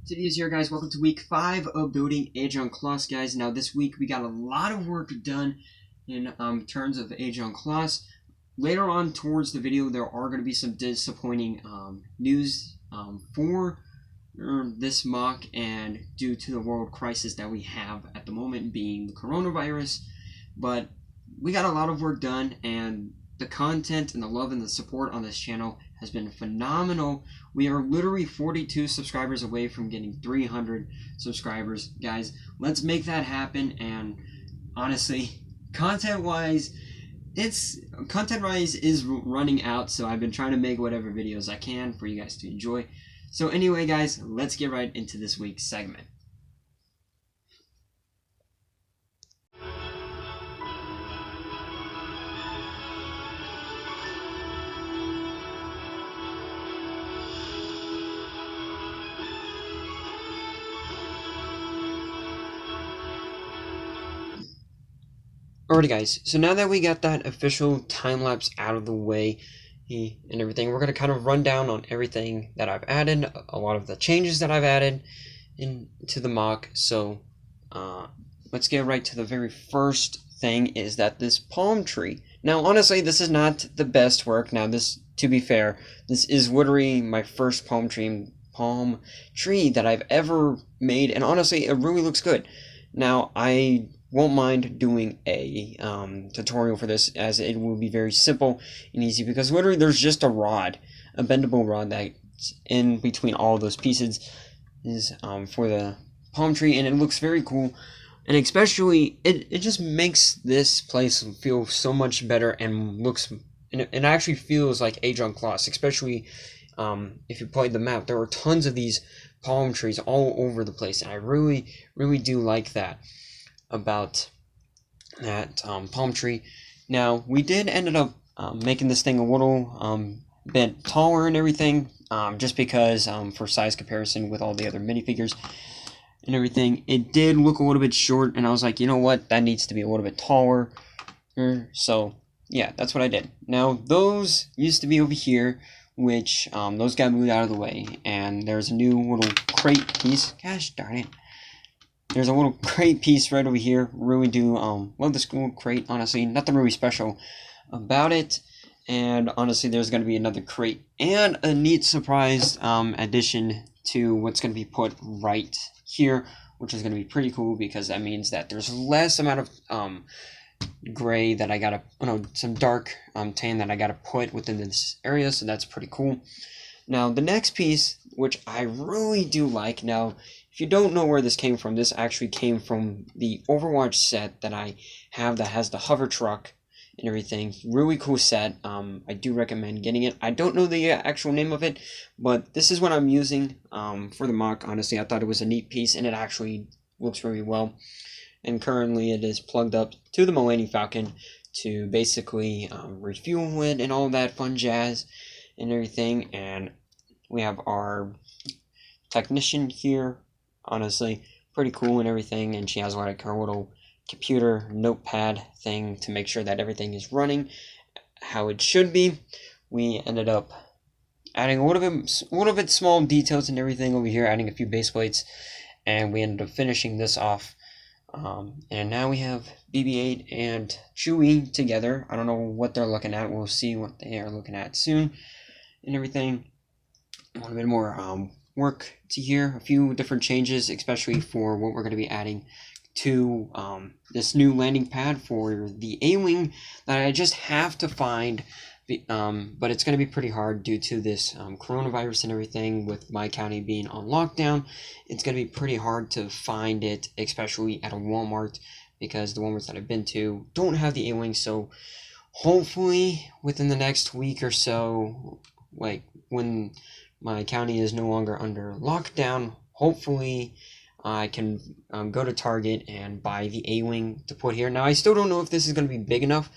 Cities here, guys. Welcome to week 5 of building Ajan Kloss, guys. Now, this week we got a lot of work done in terms of Ajan Kloss. Later on towards the video, there are going to be some disappointing news for this mock, and due to the world crisis that we have at the moment, being the coronavirus. But we got a lot of work done, and the content and the love and the support on this channel has been phenomenal. We are literally 42 subscribers away from getting 300 subscribers, guys. Let's make that happen. And honestly, content-wise is running out, so I've been trying to make whatever videos I can for you guys to enjoy. So anyway, guys, let's get right into this week's segment. Alrighty, guys, so now that we got that official time-lapse out of the way and everything, we're going to kind of run down on everything that I've added, a lot of the changes that I've added into the mock. So let's get right to the very first thing, is that this palm tree. Now, honestly, this is not the best work. Now, this, to be fair, this is literally my first palm tree that I've ever made, and honestly, it really looks good. Now, I won't mind doing a tutorial for this, as it will be very simple and easy, because literally there's just a bendable rod that's in between all those pieces for the palm tree, and it looks very cool. And especially it just makes this place feel so much better, and it actually feels like Ajan Kloss, especially if you played the map. There are tons of these palm trees all over the place, and I really do like that about that palm tree. Now, we did ended up making this thing a little bit taller and everything, just because for size comparison with all the other minifigures and everything, it did look a little bit short, and I was like, you know what, that needs to be a little bit taller. So yeah, that's what I did. Now, those used to be over here, which those got moved out of the way, and there's a new little crate piece. Gosh darn it. There's a little crate piece right over here. Really do love this little crate, honestly. Nothing really special about it. And honestly, there's going to be another crate and a neat surprise addition to what's going to be put right here, which is going to be pretty cool, because that means that there's less amount of gray that I gotta, some dark tan that I gotta put within this area, so that's pretty cool. Now, the next piece, which I really do like. Now, if you don't know where this came from, this actually came from the Overwatch set that I have that has the hover truck and everything. Really cool set. I do recommend getting it. I don't know the actual name of it, but this is what I'm using for the mock. Honestly, I thought it was a neat piece, and it actually looks very well. And currently it is plugged up to the Millennium Falcon to basically refuel it and all that fun jazz and everything. And we have our technician here. Honestly, pretty cool and everything, and she has like her little computer notepad thing to make sure that everything is running how it should be. We ended up adding a little bit small details and everything over here, adding a few base plates, and we ended up finishing this off. And now we have BB-8 and Chewie together. I don't know what they're looking at. We'll see what they are looking at soon and everything. A little bit more work to here, a few different changes, especially for what we're going to be adding to this new landing pad for the A-Wing that I just have to find, but it's going to be pretty hard due to this coronavirus and everything. With my county being on lockdown, it's going to be pretty hard to find it, especially at a Walmart, because the Walmarts that I've been to don't have the A-Wing. So hopefully within the next week or so, like when my county is no longer under lockdown, hopefully I can go to Target and buy the A-Wing to put here. Now, I still don't know if this is going to be big enough,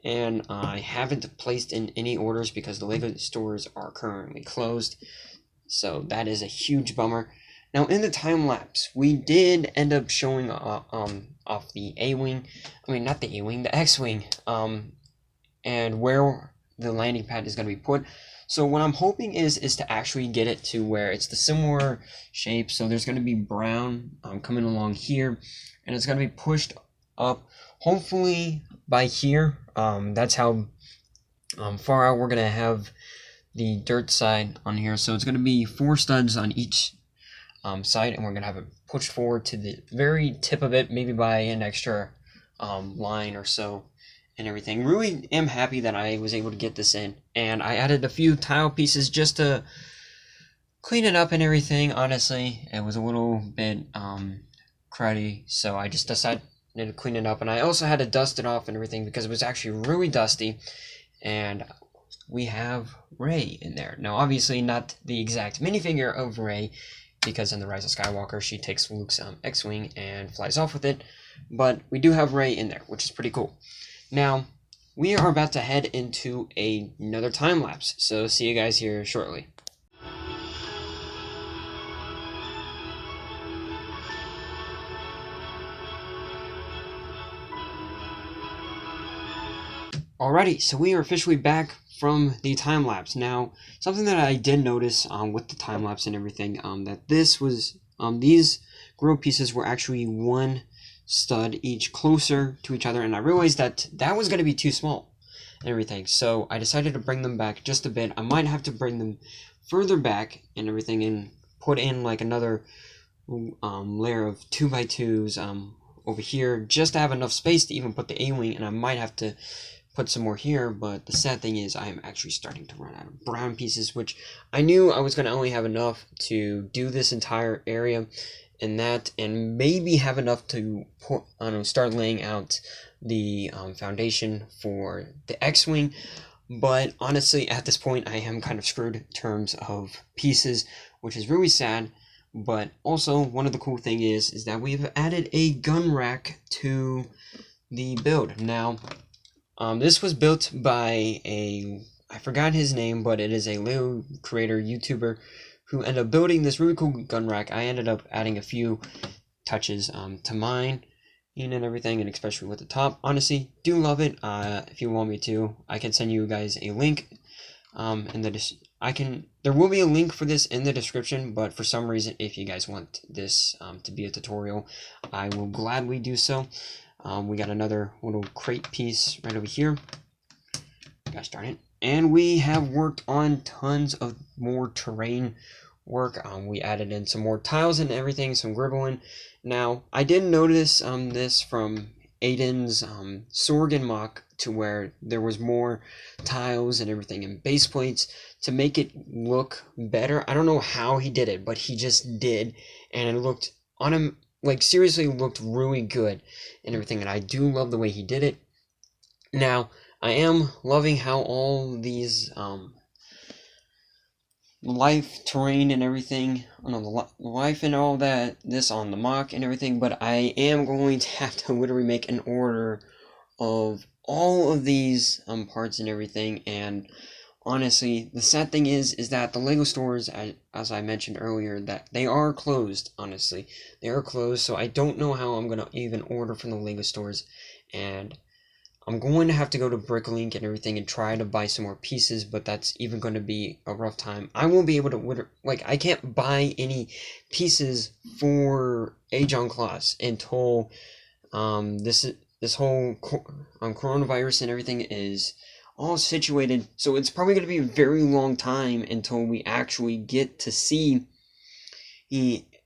and I haven't placed in any orders because the LEGO stores are currently closed. So that is a huge bummer. Now, in the time lapse, we did end up showing off the A-Wing. I mean, not the A-Wing, the X-Wing, and where the landing pad is going to be put. So what I'm hoping is to actually get it to where it's the similar shape. So there's going to be brown coming along here, and it's going to be pushed up hopefully by here. That's how far out we're going to have the dirt side on here. So it's going to be 4 studs on each side, and we're going to have it pushed forward to the very tip of it, maybe by an extra line or so and everything. Really am happy that I was able to get this in, and I added a few tile pieces just to clean it up and everything. Honestly, it was a little bit cruddy, so I just decided to clean it up, and I also had to dust it off and everything because it was actually really dusty. And we have Rey in there. Now obviously not the exact minifigure of Rey, because in The Rise of Skywalker she takes Luke's X-Wing and flies off with it, but we do have Rey in there, which is pretty cool. Now, we are about to head into another time lapse, so see you guys here shortly. Alrighty, so we are officially back from the time lapse. Now, something that I did notice with the time lapse and everything, that this was these grill pieces were actually 1 stud each closer to each other, and I realized that was going to be too small and everything, so I decided to bring them back just a bit. I might have to bring them further back and everything and put in like another layer of 2x2s over here just to have enough space to even put the A-wing, and I might have to put some more here. But the sad thing is I am actually starting to run out of brown pieces, which I knew I was going to only have enough to do this entire area and maybe have enough to put, start laying out the foundation for the X-Wing. But honestly, at this point, I am kind of screwed in terms of pieces, which is really sad. But also, one of the cool thing is that we've added a gun rack to the build. Now, this was built by I forgot his name, but it is a Lego creator YouTuber who ended up building this really cool gun rack. I ended up adding a few touches to mine and everything, and especially with the top. Honestly, do love it. If you want me to, I can send you guys a link. There will be a link for this in the description, but for some reason, if you guys want this to be a tutorial, I will gladly do so. We got another little crate piece right over here. Gosh darn it. And we have worked on tons of more terrain work. We added in some more tiles and everything, some gribbling. Now, I did notice this from Aiden's Sorgan mock, to where there was more tiles and everything and base plates to make it look better. I don't know how he did it, but he just did, and it looked on him, like, seriously looked really good and everything, and I do love the way he did it. Now, I am loving how all these life terrain and everything, the life and all that, this on the mock and everything, but I am going to have to literally make an order of all of these parts and everything. And honestly, the sad thing is that the Lego stores, as I mentioned earlier, that they are closed. Honestly, they are closed, so I don't know how I'm going to even order from the Lego stores, and I'm going to have to go to Bricklink and everything and try to buy some more pieces, but that's even going to be a rough time. I won't be able to, like, I can't buy any pieces for Ajan Kloss until this whole coronavirus and everything is all situated. So it's probably going to be a very long time until we actually get to see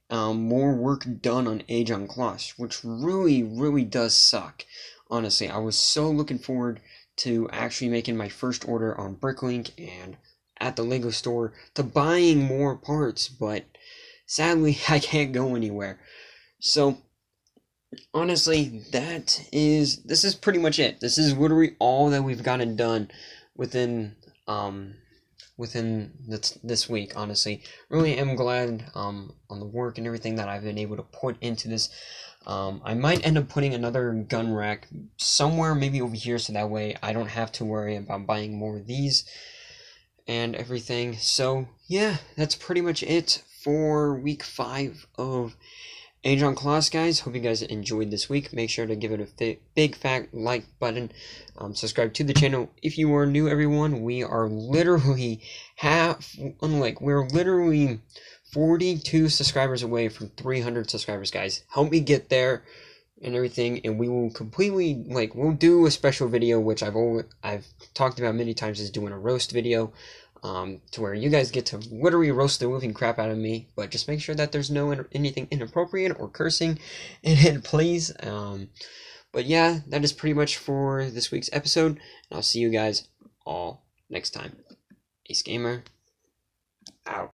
more work done on Ajan Kloss, which really, really does suck. Honestly, I was so looking forward to actually making my first order on Bricklink and at the Lego store to buying more parts, but sadly, I can't go anywhere. So, honestly, this is pretty much it. This is literally all that we've gotten done within this week. Honestly, really am glad on the work and everything that I've been able to put into this. I might end up putting another gun rack somewhere, maybe over here, so that way I don't have to worry about buying more of these and everything. So yeah, that's pretty much it for week 5 of Ajan Kloss, guys. Hope you guys enjoyed this week. Make sure to give it a big fat like button. Subscribe to the channel if you are new, everyone. We are literally we're literally 42 subscribers away from 300 subscribers, guys. Help me get there and everything, and we will completely, we'll do a special video, which I've talked about many times, is doing a roast video. To where you guys get to literally roast the living crap out of me, but just make sure that there's no anything inappropriate or cursing in it, please. But yeah, that is pretty much for this week's episode, and I'll see you guys all next time. Ace Gamer, out.